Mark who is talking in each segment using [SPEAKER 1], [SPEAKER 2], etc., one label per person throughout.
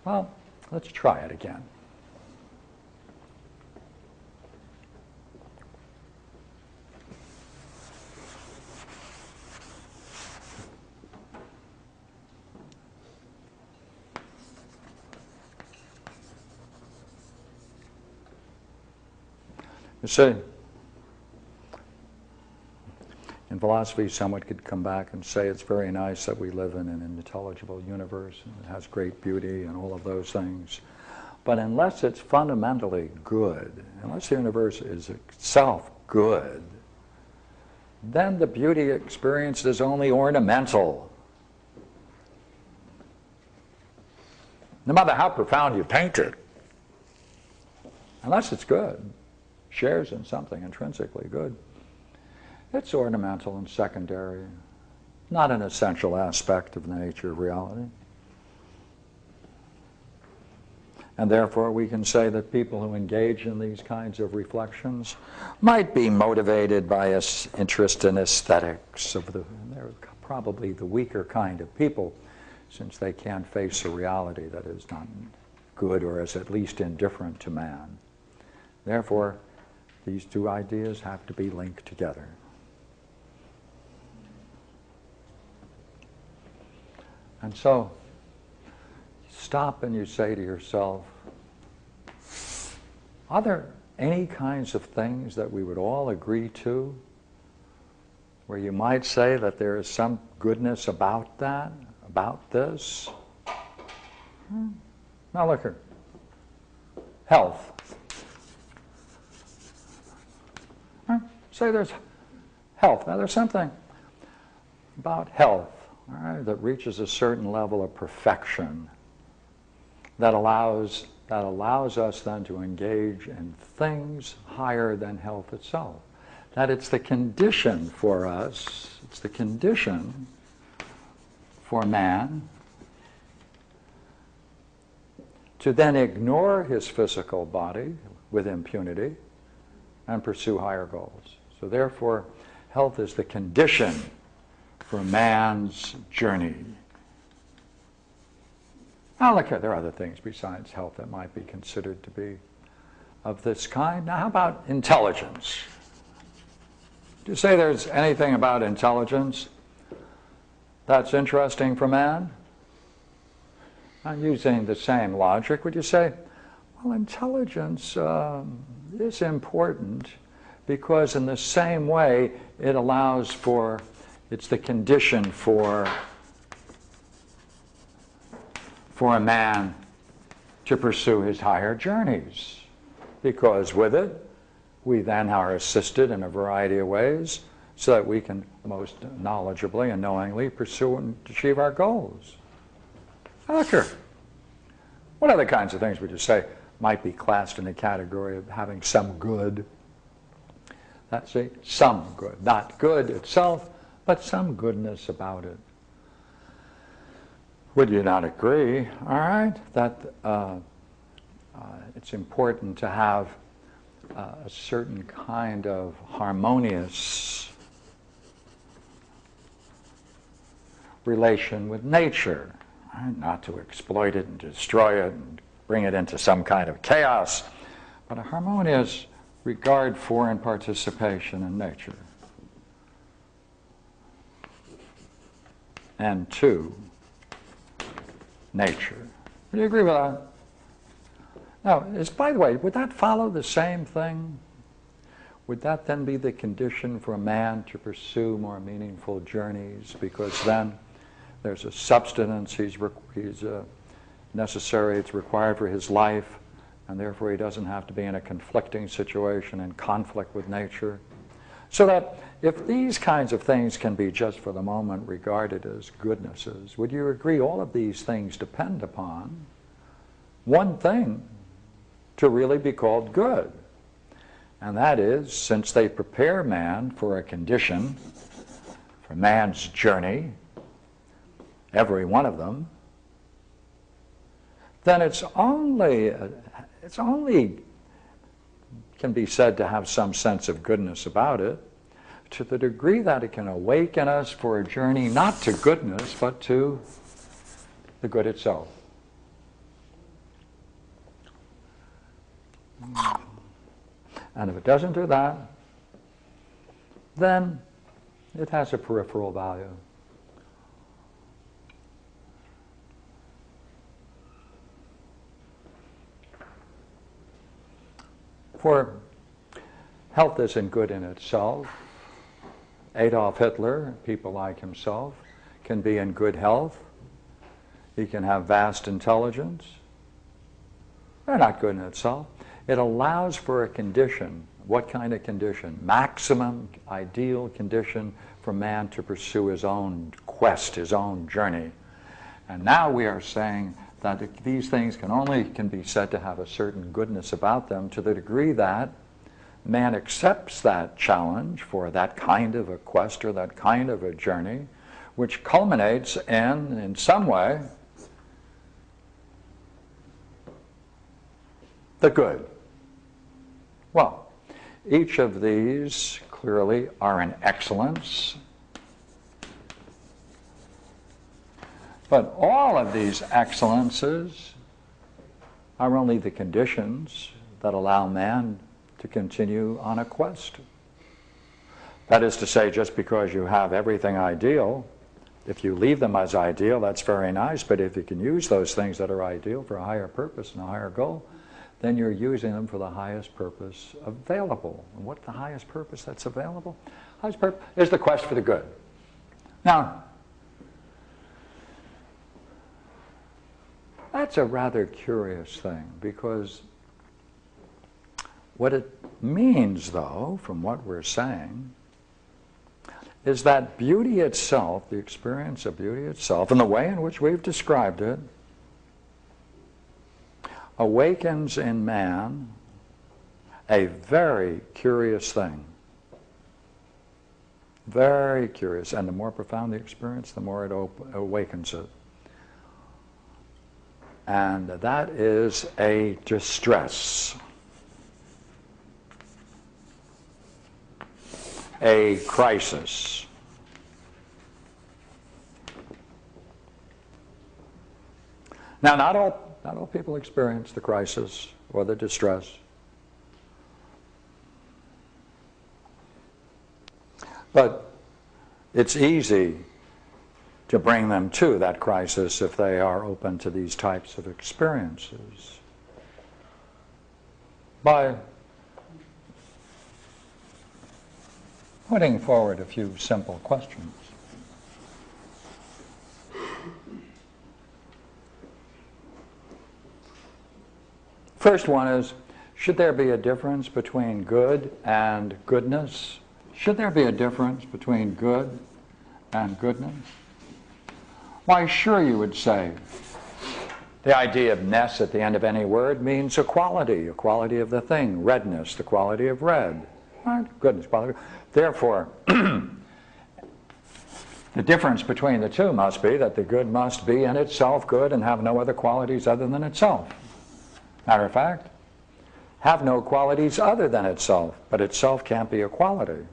[SPEAKER 1] Well, let's try it again. You see, in philosophy, someone could come back and say it's very nice that we live in an intelligible universe and it has great beauty and all of those things. But unless it's fundamentally good, unless the universe is itself good, then the beauty experienced is only ornamental. No matter how profound you paint it, unless it's good, shares in something intrinsically good, it's ornamental and secondary, not an essential aspect of the nature of reality. And therefore we can say that people who engage in these kinds of reflections might be motivated by an interest in aesthetics. They're probably the weaker kind of people, since they can't face a reality that is not good or is at least indifferent to man. Therefore, these two ideas have to be linked together. And so, stop and you say to yourself, are there any kinds of things that we would all agree to where you might say that there is some goodness about that, about this? Now look here. Health. Say there's health. Now there's something about health, all right, that reaches a certain level of perfection that allows us then to engage in things higher than health itself. That it's the condition for us, it's the condition for man to then ignore his physical body with impunity and pursue higher goals. So therefore, health is the condition for man's journey. Now look here, there are other things besides health that might be considered to be of this kind. Now how about intelligence? Do you say there's anything about intelligence that's interesting for man? I'm using the same logic. Would you say, well, intelligence is important because in the same way it allows for, it's the condition for a man to pursue his higher journeys, because with it we then are assisted in a variety of ways so that we can most knowledgeably and knowingly pursue and achieve our goals. Sure. What other kinds of things would you say might be classed in the category of having some good? That's some good, not good itself, but some goodness about it. Would you not agree, all right, that it's important to have a certain kind of harmonious relation with nature, right? Not to exploit it and destroy it and bring it into some kind of chaos, but a harmonious regard for and participation in nature. And to nature. Do you agree with that? Now, by the way, would that follow the same thing? Would that then be the condition for a man to pursue more meaningful journeys? Because then there's a substance he's necessary, it's required for his life, and therefore he doesn't have to be in a conflicting situation in conflict with nature. So that if these kinds of things can be just for the moment regarded as goodnesses, would you agree all of these things depend upon one thing to really be called good? And that is, since they prepare man for a condition, for man's journey, every one of them, then it's only can be said to have some sense of goodness about it, to the degree that it can awaken us for a journey not to goodness, but to the good itself. And if it doesn't do that, then it has a peripheral value. For health isn't good in itself. Adolf Hitler, people like himself, can be in good health. He can have vast intelligence. They're not good in itself. It allows for a condition. What kind of condition? Maximum ideal condition for man to pursue his own quest, his own journey. And now we are saying that these things can be said to have a certain goodness about them to the degree that man accepts that challenge for that kind of a quest or that kind of a journey, which culminates in some way, the good. Well, each of these clearly are an excellence, but all of these excellences are only the conditions that allow man to continue on a quest. That is to say, just because you have everything ideal, if you leave them as ideal, that's very nice, but if you can use those things that are ideal for a higher purpose and a higher goal, then you're using them for the highest purpose available. And what's the highest purpose that's available? Highest purpose is the quest for the good. Now, that's a rather curious thing, because what it means, though, from what we're saying, is that beauty itself, the experience of beauty itself, and the way in which we've described it, awakens in man a very curious thing. Very curious. And the more profound the experience, the more it awakens it. And that is a distress. A crisis. Now, not all people experience the crisis or the distress. But it's easy to bring them to that crisis if they are open to these types of experiences by putting forward a few simple questions. First one is, should there be a difference between good and goodness? Should there be a difference between good and goodness? Why, sure, you would say. The idea of ness at the end of any word means a quality of the thing, redness, the quality of red. Right? Goodness, quality. Therefore, the difference between the two must be that the good must be in itself good and have no other qualities other than itself. Matter of fact, have no qualities other than itself, but itself can't be a quality.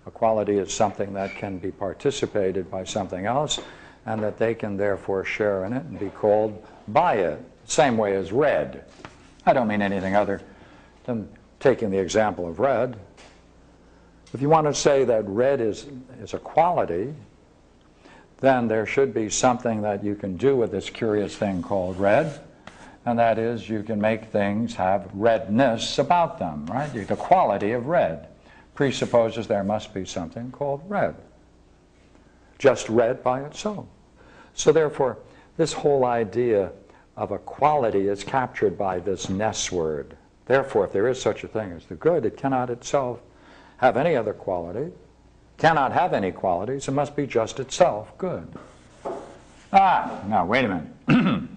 [SPEAKER 1] A quality is something that can be participated by something else, and that they can therefore share in it and be called by it. Same way as red. I don't mean anything other than taking the example of red. If you want to say that red is a quality, then there should be something that you can do with this curious thing called red, and that is you can make things have redness about them, right? The quality of red presupposes there must be something called red. Just red by itself. So therefore, this whole idea of a quality is captured by this ness word. Therefore, if there is such a thing as the good, it cannot itself have any other quality, cannot have any qualities, it must be just itself good. Now, wait a minute.